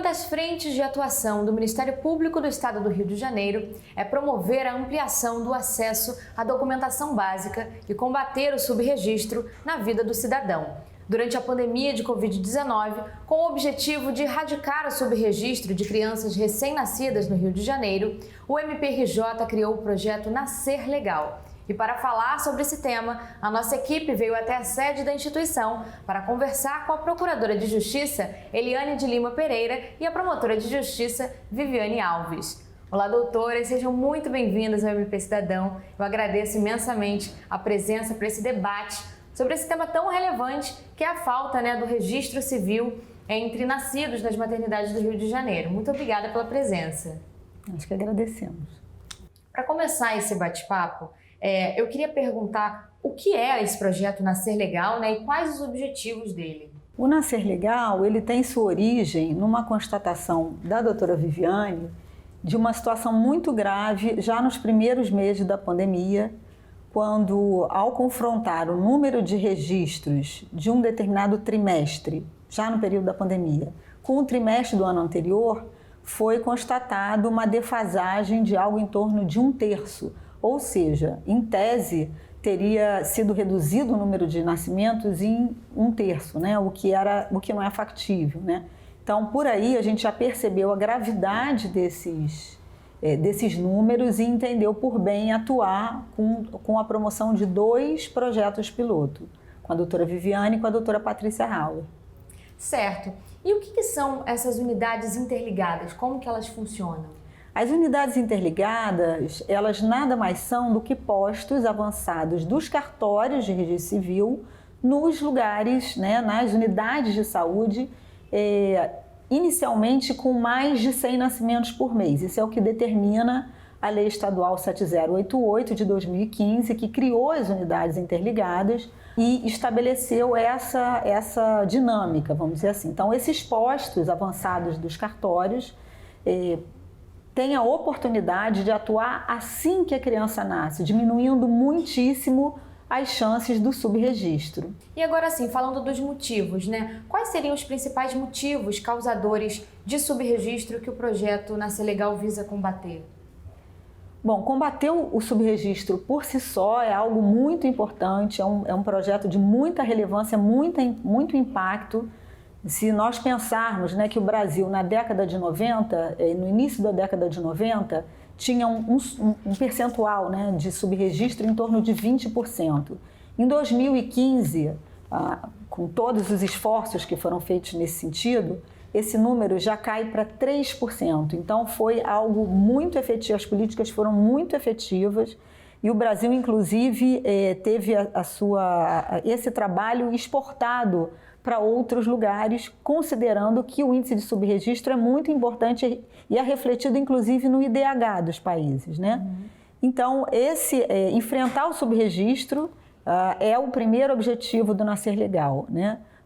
das frentes de atuação do Ministério Público do Estado do Rio de Janeiro é promover a ampliação do acesso à documentação básica e combater o subregistro na vida do cidadão. Durante a pandemia de Covid-19, com o objetivo de erradicar o subregistro de crianças recém-nascidas no Rio de Janeiro, o MPRJ criou o projeto Nascer Legal. E para falar sobre esse tema, a nossa equipe veio até a sede da instituição para conversar com a Procuradora de Justiça, Eliane de Lima Pereira, e a Promotora de Justiça, Viviane Alves. Olá, doutoras, sejam muito bem-vindas ao MP Cidadão. Eu agradeço imensamente a presença para esse debate sobre esse tema tão relevante que é a falta do registro civil entre nascidos nas maternidades do Rio de Janeiro. Muito obrigada pela presença. Nós que agradecemos. Para começar esse bate-papo, eu queria perguntar o que é esse projeto Nascer Legal, e quais os objetivos dele? O Nascer Legal, ele tem sua origem numa constatação da doutora Viviane de uma situação muito grave já nos primeiros meses da pandemia, quando, ao confrontar o número de registros de um determinado trimestre, já no período da pandemia, com o trimestre do ano anterior, foi constatado uma defasagem de algo em torno de 1/3. Ou seja, em tese, teria sido reduzido o número de nascimentos em 1/3, o que não é factível, Então, por aí, a gente já percebeu a gravidade desses números e entendeu por bem atuar com a promoção de 2 projetos piloto, com a doutora Viviane e com a doutora Patrícia Hauer. Certo. E o que são essas unidades interligadas? Como que elas funcionam? As unidades interligadas, elas nada mais são do que postos avançados dos cartórios de registro civil nos lugares, nas unidades de saúde, inicialmente com mais de 100 nascimentos por mês. Isso é o que determina a Lei Estadual 7088 de 2015, que criou as unidades interligadas e estabeleceu essa dinâmica, vamos dizer assim. Então, esses postos avançados dos cartórios tem a oportunidade de atuar assim que a criança nasce, diminuindo muitíssimo as chances do subregistro. E agora sim, falando dos motivos, quais seriam os principais motivos causadores de subregistro que o projeto Nascer Legal visa combater? Bom, combater o subregistro por si só é algo muito importante, é um projeto de muita relevância, muito impacto. Se nós pensarmos que o Brasil, na década de 90, no início da década de 90, tinha um percentual de subregistro em torno de 20%. Em 2015, com todos os esforços que foram feitos nesse sentido, esse número já cai para 3%. Então, foi algo muito efetivo, as políticas foram muito efetivas e o Brasil, inclusive, teve esse trabalho exportado para outros lugares, considerando que o índice de subregistro é muito importante e é refletido, inclusive, no IDH dos países, Então, enfrentar o subregistro é o primeiro objetivo do Nascer Legal,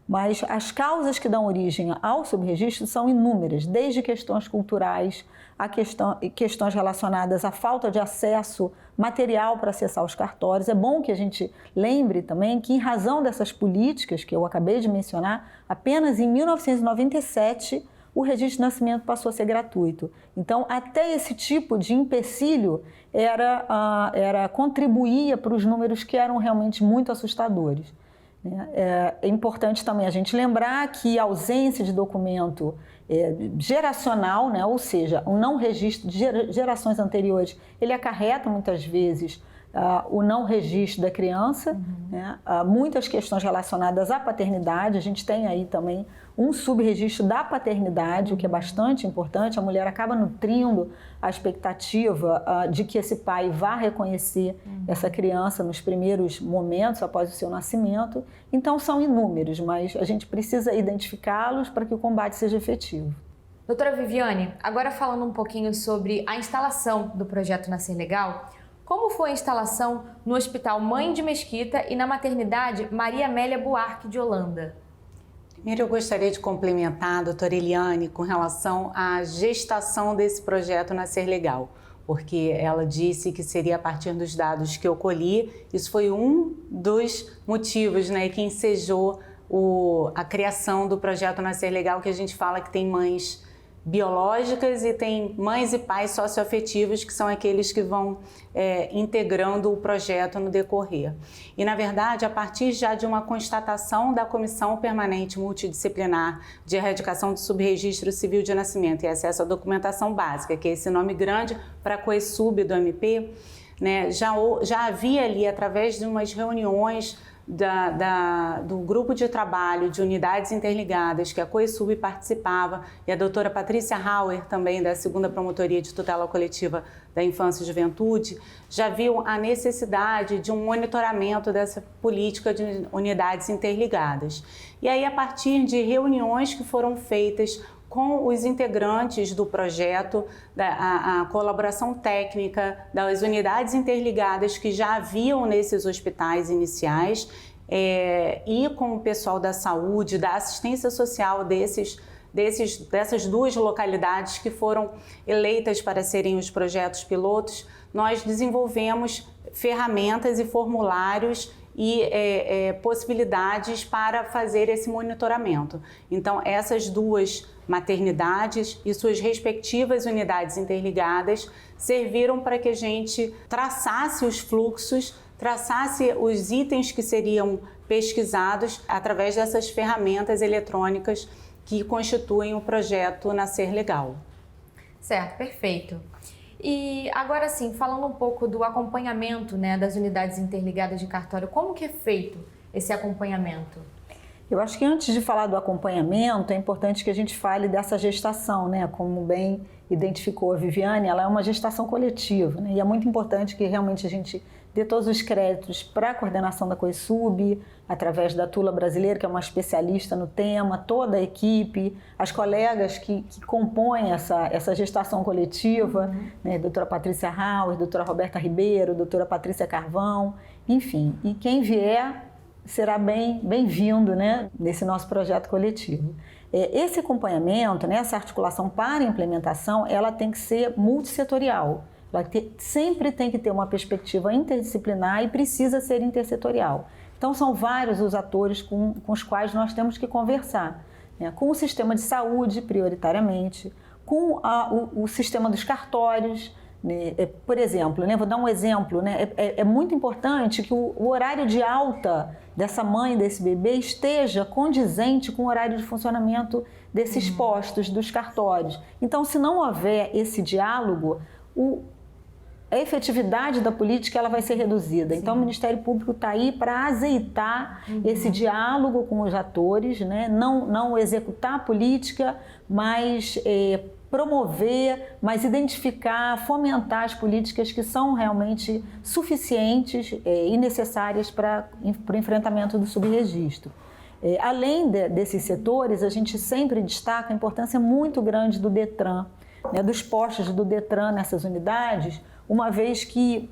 Mas as causas que dão origem ao subregistro são inúmeras, desde questões culturais a questões relacionadas à falta de acesso material para acessar os cartórios. É bom que a gente lembre também que, em razão dessas políticas que eu acabei de mencionar, apenas em 1997 o registro de nascimento passou a ser gratuito. Então, até esse tipo de empecilho contribuía para os números que eram realmente muito assustadores. É importante também a gente lembrar que a ausência de documento geracional, ou seja, o não registro de gerações anteriores, ele acarreta muitas vezes o não registro da criança, muitas questões relacionadas à paternidade. A gente tem aí também um subregistro da paternidade, o que é bastante importante. A mulher acaba nutrindo a expectativa de que esse pai vá reconhecer essa criança nos primeiros momentos após o seu nascimento. Então, são inúmeros, mas a gente precisa identificá-los para que o combate seja efetivo. Doutora Viviane, agora falando um pouquinho sobre a instalação do projeto Nascer Legal, como foi a instalação no Hospital Mãe de Mesquita e na maternidade Maria Amélia Buarque de Holanda? Primeiro, eu gostaria de complementar a doutora Eliane com relação à gestação desse projeto Nascer Legal, porque ela disse que seria a partir dos dados que eu colhi. Isso foi um dos motivos que ensejou a criação do projeto Nascer Legal, que a gente fala que tem mães biológicas e tem mães e pais socioafetivos, que são aqueles que vão integrando o projeto no decorrer. E, na verdade, a partir já de uma constatação da Comissão Permanente Multidisciplinar de Erradicação do Subregistro Civil de Nascimento e Acesso à Documentação Básica, que é esse nome grande para a COESUB do MP, né, já havia ali, através de umas reuniões do grupo de trabalho de unidades interligadas, que a COESUB participava, e a doutora Patrícia Hauer, também da 2ª Promotoria de Tutela Coletiva da Infância e Juventude, já viu a necessidade de um monitoramento dessa política de unidades interligadas. E aí, a partir de reuniões que foram feitas com os integrantes do projeto, a colaboração técnica das unidades interligadas que já haviam nesses hospitais iniciais e com o pessoal da saúde, da assistência social dessas 2 localidades que foram eleitas para serem os projetos pilotos, nós desenvolvemos ferramentas e formulários e possibilidades para fazer esse monitoramento. Então, essas 2 maternidades e suas respectivas unidades interligadas serviram para que a gente traçasse os fluxos, traçasse os itens que seriam pesquisados através dessas ferramentas eletrônicas que constituem o projeto Nascer Legal. Certo, perfeito. E agora sim, falando um pouco do acompanhamento, né, das unidades interligadas de cartório, como que é feito esse acompanhamento? Eu acho que antes de falar do acompanhamento, é importante que a gente fale dessa gestação, né? Como bem identificou a Viviane, ela é uma gestação coletiva, né? E é muito importante que realmente a gente dê todos os créditos para a coordenação da COESUB, através da Tula Brasileira, que é uma especialista no tema, toda a equipe, as colegas que compõem essa gestação coletiva, né? Doutora Patrícia Hauer, doutora Roberta Ribeiro, doutora Patrícia Carvão, enfim, e quem vier será bem-vindo, né, nesse nosso projeto coletivo. Esse acompanhamento, né, essa articulação para a implementação, ela tem que ser multissetorial. Ela sempre tem que ter uma perspectiva interdisciplinar e precisa ser intersetorial. Então, são vários os atores com os quais nós temos que conversar, né, com o sistema de saúde, prioritariamente, com o sistema dos cartórios. Por exemplo, né, vou dar um exemplo, né, é muito importante que o horário de alta dessa mãe, desse bebê, esteja condizente com o horário de funcionamento desses postos, dos cartórios. Então, se não houver esse diálogo, a efetividade da política ela vai ser reduzida. Sim. Então, o Ministério Público está aí para azeitar esse diálogo com os atores, né, não executar a política, mas promover, mas identificar, fomentar as políticas que são realmente suficientes e necessárias para o enfrentamento do subregistro. Além desses setores, a gente sempre destaca a importância muito grande do DETRAN, né, dos postos do DETRAN nessas unidades, uma vez que,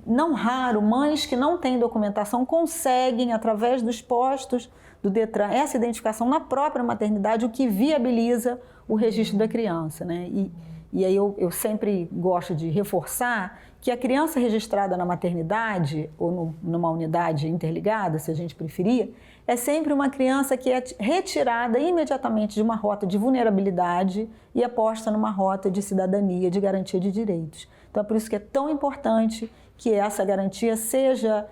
não raro, mães que não têm documentação conseguem, através dos postos do DETRAN, essa identificação na própria maternidade, o que viabiliza o registro da criança, né? E aí eu sempre gosto de reforçar que a criança registrada na maternidade ou numa unidade interligada, se a gente preferir, é sempre uma criança que é retirada imediatamente de uma rota de vulnerabilidade e é posta numa rota de cidadania, de garantia de direitos. Então é por isso que é tão importante que essa garantia seja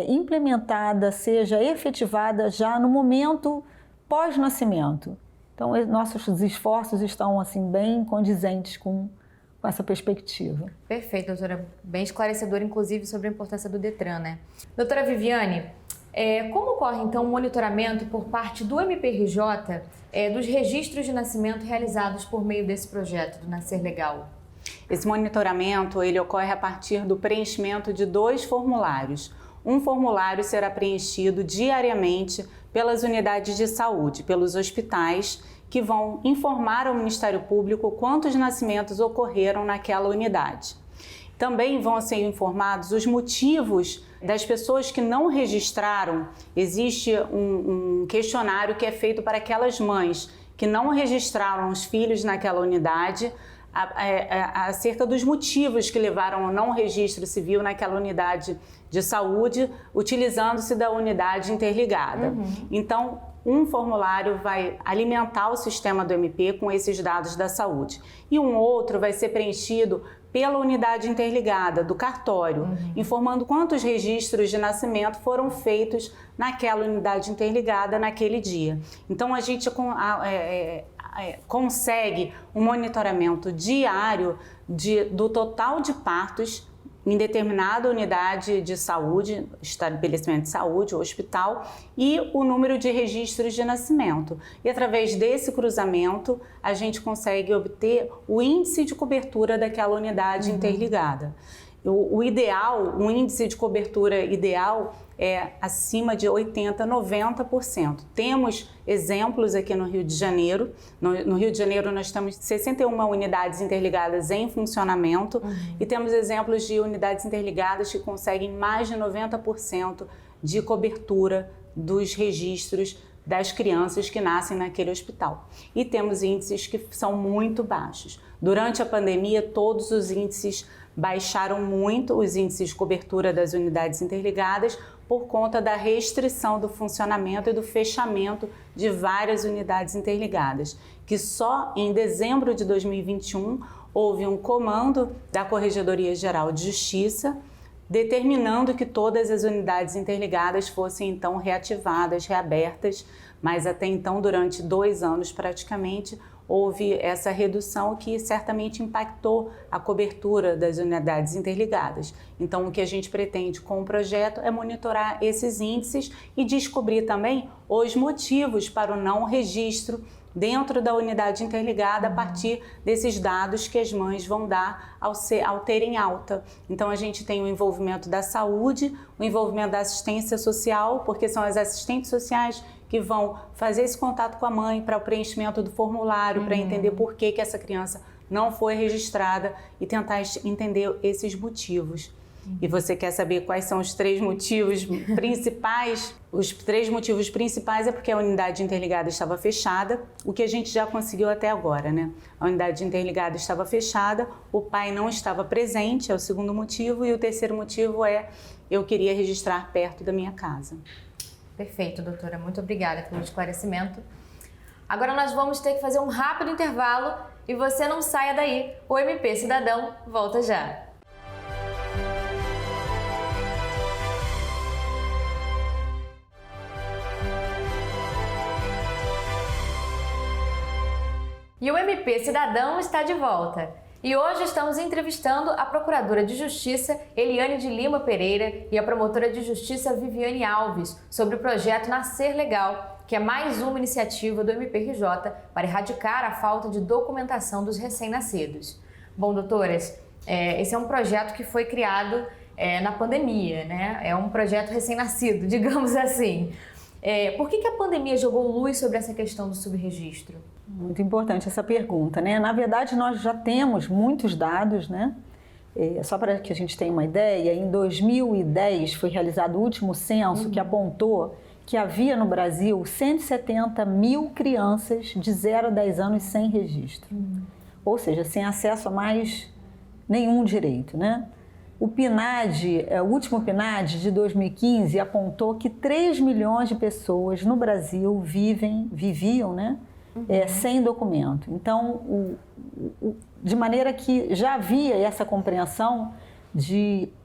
implementada, seja efetivada já no momento pós-nascimento. Então, nossos esforços estão assim, bem condizentes com essa perspectiva. Perfeito, doutora. Bem esclarecedor, inclusive, sobre a importância do DETRAN, né? Doutora Viviane, como ocorre, então, o monitoramento por parte do MPRJ dos registros de nascimento realizados por meio desse projeto do Nascer Legal? Esse monitoramento ele ocorre a partir do preenchimento de 2 formulários. Um formulário será preenchido diariamente pelas unidades de saúde, pelos hospitais, que vão informar ao Ministério Público quantos nascimentos ocorreram naquela unidade. Também vão ser informados os motivos das pessoas que não registraram. Existe um questionário que é feito para aquelas mães que não registraram os filhos naquela unidade, acerca dos motivos que levaram ao não registro civil naquela unidade de saúde, utilizando-se da unidade interligada. Então, um formulário vai alimentar o sistema do MP com esses dados da saúde e um outro vai ser preenchido pela unidade interligada do cartório, informando quantos registros de nascimento foram feitos naquela unidade interligada naquele dia. Então, a gente consegue um monitoramento diário do total de partos em determinada unidade de saúde, estabelecimento de saúde, hospital, e o número de registros de nascimento. E através desse cruzamento, a gente consegue obter o índice de cobertura daquela unidade interligada. O ideal, um índice de cobertura ideal é acima de 80%, 90%. Temos exemplos aqui no Rio de Janeiro. No Rio de Janeiro nós temos 61 unidades interligadas em funcionamento e temos exemplos de unidades interligadas que conseguem mais de 90% de cobertura dos registros das crianças que nascem naquele hospital. E temos índices que são muito baixos. Durante a pandemia, todos os índices baixaram muito, os índices de cobertura das unidades interligadas, por conta da restrição do funcionamento e do fechamento de várias unidades interligadas, que só em dezembro de 2021 houve um comando da Corregedoria Geral de Justiça determinando que todas as unidades interligadas fossem então reativadas, reabertas, mas até então, durante 2 anos praticamente, houve essa redução que certamente impactou a cobertura das unidades interligadas. Então, o que a gente pretende com o projeto é monitorar esses índices e descobrir também os motivos para o não registro dentro da unidade interligada a partir desses dados que as mães vão dar ao terem alta. Então, a gente tem o envolvimento da saúde, o envolvimento da assistência social, porque são as assistentes sociais que vão fazer esse contato com a mãe para o preenchimento do formulário, para entender por que essa criança não foi registrada e tentar entender esses motivos. E você quer saber quais são os 3 motivos principais? Os 3 motivos principais é porque a unidade interligada estava fechada, o que a gente já conseguiu até agora, né? A unidade interligada estava fechada, o pai não estava presente, é o segundo motivo, e o terceiro motivo é eu queria registrar perto da minha casa. Perfeito, doutora. Muito obrigada pelo esclarecimento. Agora nós vamos ter que fazer um rápido intervalo e você não saia daí. O MP Cidadão volta já. E o MP Cidadão está de volta. E hoje estamos entrevistando a Procuradora de Justiça, Eliane de Lima Pereira, e a Promotora de Justiça, Viviane Alves, sobre o projeto Nascer Legal, que é mais uma iniciativa do MPRJ para erradicar a falta de documentação dos recém-nascidos. Bom, doutoras, esse é um projeto que foi criado na pandemia, né? É um projeto recém-nascido, digamos assim. Por que a pandemia jogou luz sobre essa questão do subregistro? Muito importante essa pergunta, né? Na verdade, nós já temos muitos dados, né? Só para que a gente tenha uma ideia, em 2010 foi realizado o último censo que apontou que havia no Brasil 170 mil crianças de 0 a 10 anos sem registro. Ou seja, sem acesso a mais nenhum direito, né? O PNAD, o último PNAD de 2015 apontou que 3 milhões de pessoas no Brasil viviam, né? Sem documento. Então, de maneira que já havia essa compreensão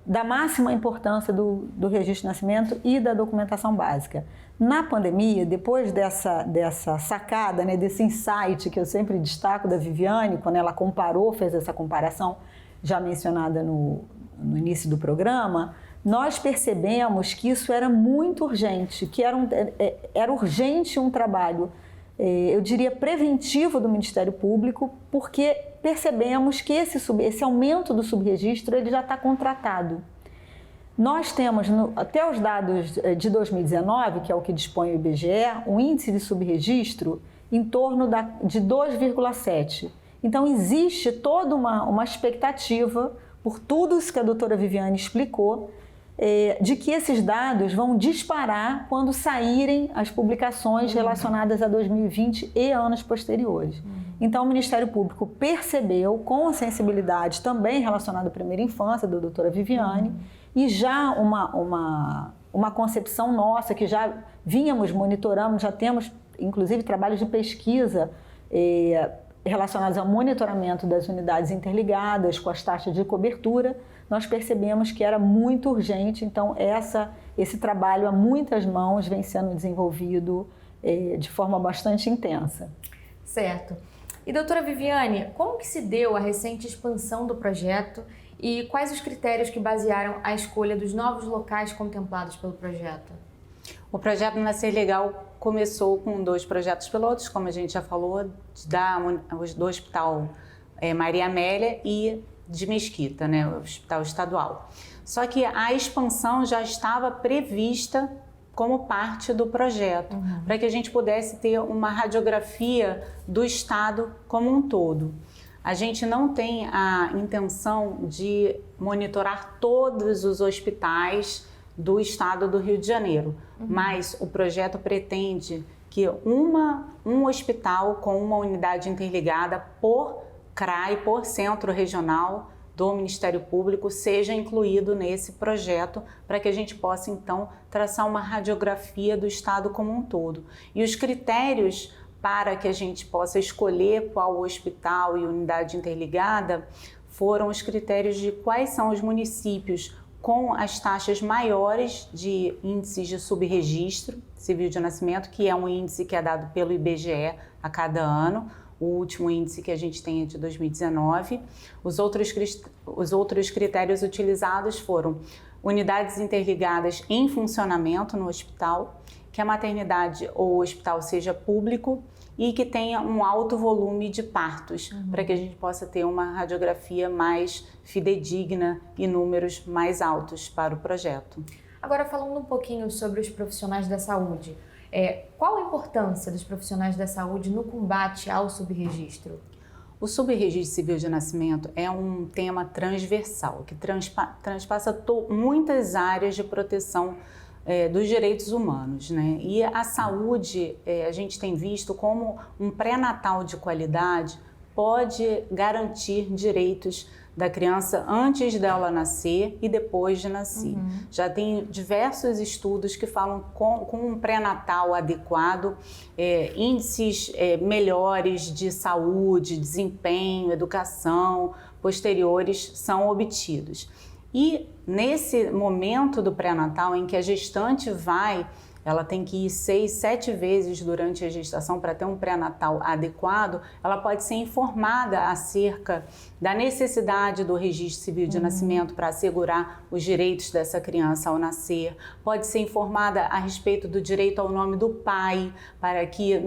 da máxima importância do registro de nascimento e da documentação básica. Na pandemia, depois dessa sacada, né, desse insight que eu sempre destaco da Viviane, quando ela fez essa comparação já mencionada no início do programa, nós percebemos que isso era muito urgente, que era urgente um trabalho, eu diria, preventivo do Ministério Público, porque percebemos que esse aumento do subregistro ele já está contratado. Nós temos, até os dados de 2019, que é o que dispõe o IBGE, um índice de subregistro em torno de 2,7. Então, existe toda uma expectativa, por tudo isso que a doutora Viviane explicou, de que esses dados vão disparar quando saírem as publicações relacionadas a 2020 e anos posteriores. Então, o Ministério Público percebeu, com a sensibilidade também relacionada à primeira infância, da doutora Viviane, e já uma concepção nossa que já vínhamos monitorando, já temos inclusive trabalhos de pesquisa relacionados ao monitoramento das unidades interligadas com as taxas de cobertura. Nós percebemos que era muito urgente, então esse trabalho a muitas mãos vem sendo desenvolvido de forma bastante intensa. Certo. E doutora Viviane, como que se deu a recente expansão do projeto e quais os critérios que basearam a escolha dos novos locais contemplados pelo projeto? O projeto Nascer Legal começou com 2 projetos pilotos, como a gente já falou, do Hospital Maria Amélia e de Mesquita, né, o Hospital Estadual. Só que a expansão já estava prevista como parte do projeto, para que a gente pudesse ter uma radiografia do estado como um todo. A gente não tem a intenção de monitorar todos os hospitais do estado do Rio de Janeiro, mas o projeto pretende que um hospital com uma unidade interligada por CRAI, por Centro Regional do Ministério Público, seja incluído nesse projeto para que a gente possa, então, traçar uma radiografia do estado como um todo. E os critérios para que a gente possa escolher qual hospital e unidade interligada foram os critérios de quais são os municípios com as taxas maiores de índices de subregistro civil de nascimento, que é um índice que é dado pelo IBGE a cada ano. O último índice que a gente tem é de 2019. Os outros critérios utilizados foram unidades interligadas em funcionamento no hospital, que a maternidade ou o hospital seja público e que tenha um alto volume de partos, para que a gente possa ter uma radiografia mais fidedigna e números mais altos para o projeto. Agora, falando um pouquinho sobre os profissionais da saúde, qual a importância dos profissionais da saúde no combate ao subregistro? O subregistro civil de nascimento é um tema transversal, que transpassa muitas áreas de proteção dos direitos humanos, né? E a saúde, a gente tem visto como um pré-natal de qualidade pode garantir direitos da criança antes dela nascer e depois de nascer. Já tem diversos estudos que falam com um pré-natal adequado, índices melhores de saúde, desempenho, educação, posteriores são obtidos. E nesse momento do pré-natal em que a gestante ela tem que ir 6, 7 vezes durante a gestação para ter um pré-natal adequado, ela pode ser informada acerca da necessidade do registro civil de nascimento para assegurar os direitos dessa criança ao nascer, pode ser informada a respeito do direito ao nome do pai, para que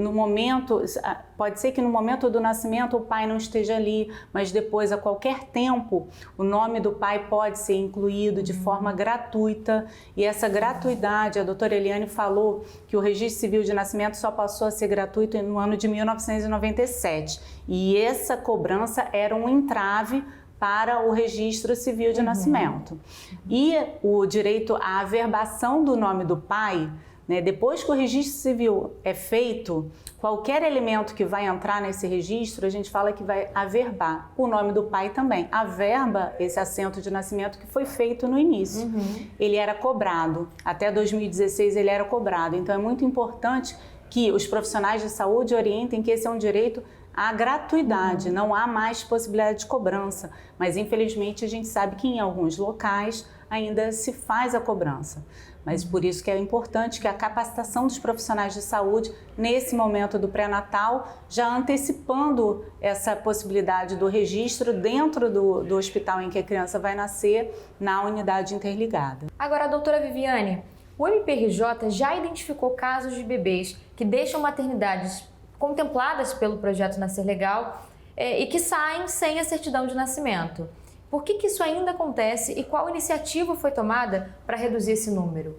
pode ser que no momento do nascimento o pai não esteja ali, mas depois, a qualquer tempo, o nome do pai pode ser incluído de forma gratuita, e essa gratuidade, a doutora Eliane falou que o registro civil de nascimento só passou a ser gratuito no ano de 1997, e essa cobrança era um entrave para o registro civil de nascimento. E o direito à averbação do nome do pai, né, depois que o registro civil é feito, qualquer elemento que vai entrar nesse registro, a gente fala que vai averbar. O nome do pai também averba esse assento de nascimento que foi feito no início. Ele era cobrado, até 2016 ele era cobrado. Então é muito importante que os profissionais de saúde orientem que esse é um direito à gratuidade, não há mais possibilidade de cobrança. Mas infelizmente a gente sabe que em alguns locais ainda se faz a cobrança. Mas por isso que é importante que a capacitação dos profissionais de saúde, nesse momento do pré-natal, já antecipando essa possibilidade do registro dentro do hospital em que a criança vai nascer, na unidade interligada. Agora, doutora Viviane, o MPRJ já identificou casos de bebês que deixam maternidades contempladas pelo projeto Nascer Legal e que saem sem a certidão de nascimento. Por que isso ainda acontece e qual iniciativa foi tomada para reduzir esse número?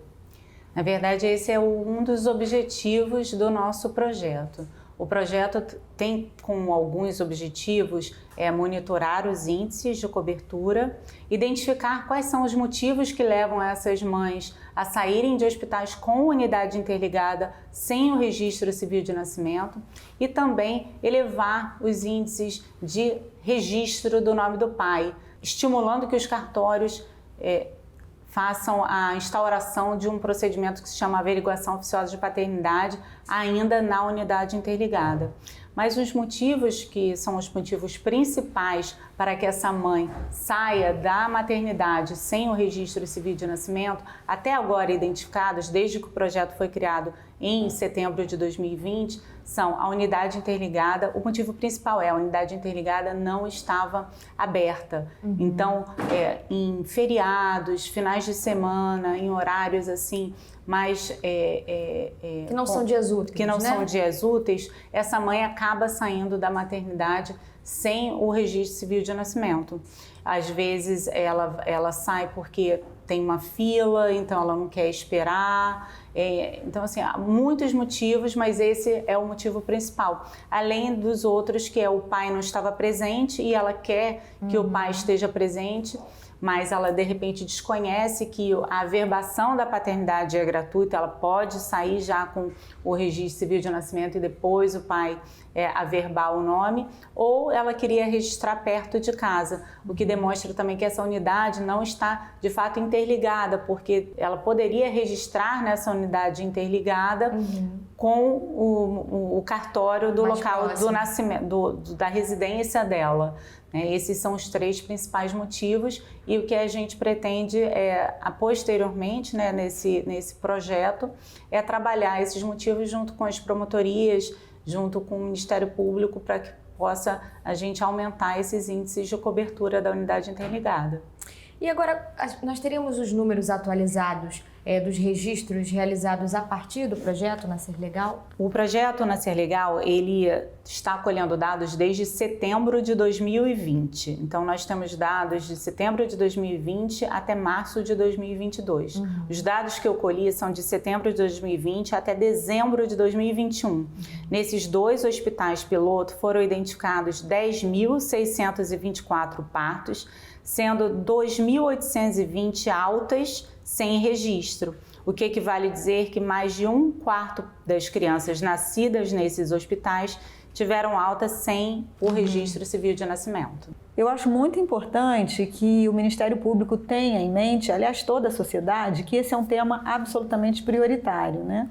Na verdade, esse é um dos objetivos do nosso projeto. O projeto tem como alguns objetivos monitorar os índices de cobertura, identificar quais são os motivos que levam essas mães a saírem de hospitais com unidade interligada sem o registro civil de nascimento e também elevar os índices de registro do nome do pai, estimulando que os cartórios façam a instauração de um procedimento que se chama averiguação oficiosa de paternidade ainda na unidade interligada. Mas os motivos que são os motivos principais para que essa mãe saia da maternidade sem o registro civil de nascimento, até agora identificados, desde que o projeto foi criado em setembro de 2020, são a unidade interligada. O motivo principal é a unidade interligada não estava aberta. Então, em feriados, finais de semana, em horários assim, mais... que não são dias úteis, que não né? são dias úteis, essa mãe acaba saindo da maternidade sem o registro civil de nascimento. Às vezes ela sai porque tem uma fila, então ela não quer esperar. Então, assim, há muitos motivos, mas esse é o motivo principal. Além dos outros, que é o pai não estava presente e ela quer que o pai esteja presente, mas ela de repente desconhece que a averbação da paternidade é gratuita, ela pode sair já com o registro civil de nascimento e depois o pai averbar o nome, ou ela queria registrar perto de casa, o que demonstra também que essa unidade não está de fato interligada, porque ela poderia registrar nessa unidade interligada com o cartório do mais local próximo do nascimento, da residência dela. Esses são os três principais motivos e o que a gente pretende posteriormente, né, nesse projeto, é trabalhar esses motivos junto com as promotorias, junto com o Ministério Público, para que possa a gente aumentar esses índices de cobertura da unidade interligada. E agora, nós teríamos os números atualizados dos registros realizados a partir do projeto Nascer Legal? O projeto Nascer Legal, ele está colhendo dados desde setembro de 2020. Então, nós temos dados de setembro de 2020 até março de 2022. Os dados que eu colhi são de setembro de 2020 até dezembro de 2021. Nesses 2 hospitais piloto foram identificados 10.624 partos, sendo 2.820 altas sem registro, o que equivale a dizer que mais de 1/4 das crianças nascidas nesses hospitais tiveram alta sem o registro civil de nascimento. Eu acho muito importante que o Ministério Público tenha em mente, aliás, toda a sociedade, que esse é um tema absolutamente prioritário, né?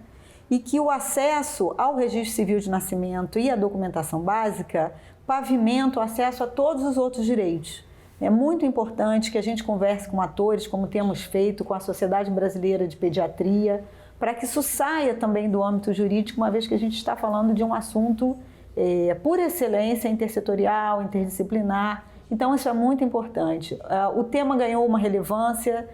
E que o acesso ao registro civil de nascimento e à documentação básica pavimenta o acesso a todos os outros direitos. É muito importante que a gente converse com atores, como temos feito com a Sociedade Brasileira de Pediatria, para que isso saia também do âmbito jurídico, uma vez que a gente está falando de um assunto por excelência intersetorial, interdisciplinar. Então, isso é muito importante. O tema ganhou uma relevância,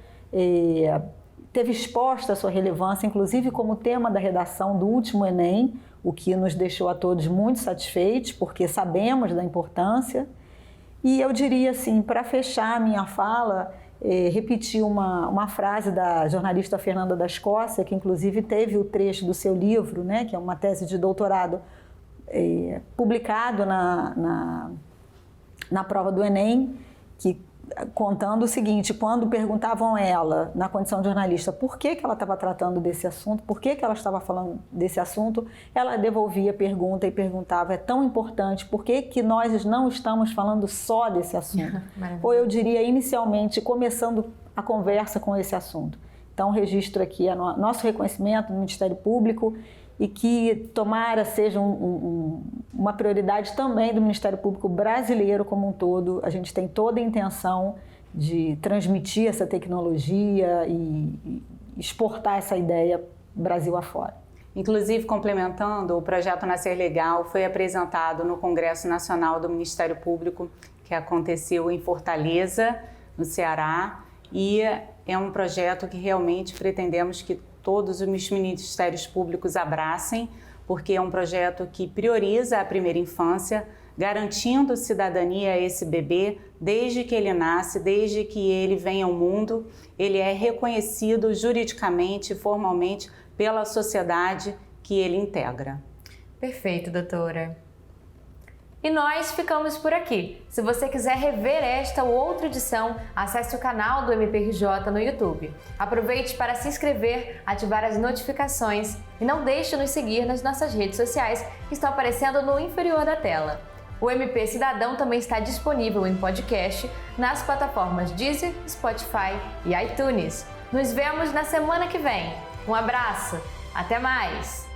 teve exposta a sua relevância, inclusive como tema da redação do último Enem, o que nos deixou a todos muito satisfeitos, porque sabemos da importância. E eu diria assim, para fechar a minha fala, repetir uma frase da jornalista Fernanda da Escócia, que inclusive teve o trecho do seu livro, né, que é uma tese de doutorado publicado na prova do Enem, que contando o seguinte: quando perguntavam a ela, na condição de jornalista, por que ela estava tratando desse assunto, por que ela estava falando desse assunto, ela devolvia a pergunta e perguntava: é tão importante, por que nós não estamos falando só desse assunto? Ou eu diria, inicialmente, começando a conversa com esse assunto. Então, registro aqui nosso reconhecimento no Ministério Público e que tomara seja uma prioridade também do Ministério Público brasileiro como um todo. A gente tem toda a intenção de transmitir essa tecnologia e exportar essa ideia Brasil afora. Inclusive, complementando, o projeto Nascer Legal foi apresentado no Congresso Nacional do Ministério Público, que aconteceu em Fortaleza, no Ceará, e é um projeto que realmente pretendemos que todos os ministérios públicos abracem, porque é um projeto que prioriza a primeira infância, garantindo cidadania a esse bebê desde que ele nasce, desde que ele vem ao mundo. Ele é reconhecido juridicamente e formalmente pela sociedade que ele integra. Perfeito, doutora. E nós ficamos por aqui. Se você quiser rever esta ou outra edição, acesse o canal do MPRJ no YouTube. Aproveite para se inscrever, ativar as notificações e não deixe de nos seguir nas nossas redes sociais que estão aparecendo no inferior da tela. O MP Cidadão também está disponível em podcast nas plataformas Deezer, Spotify e iTunes. Nos vemos na semana que vem. Um abraço, até mais!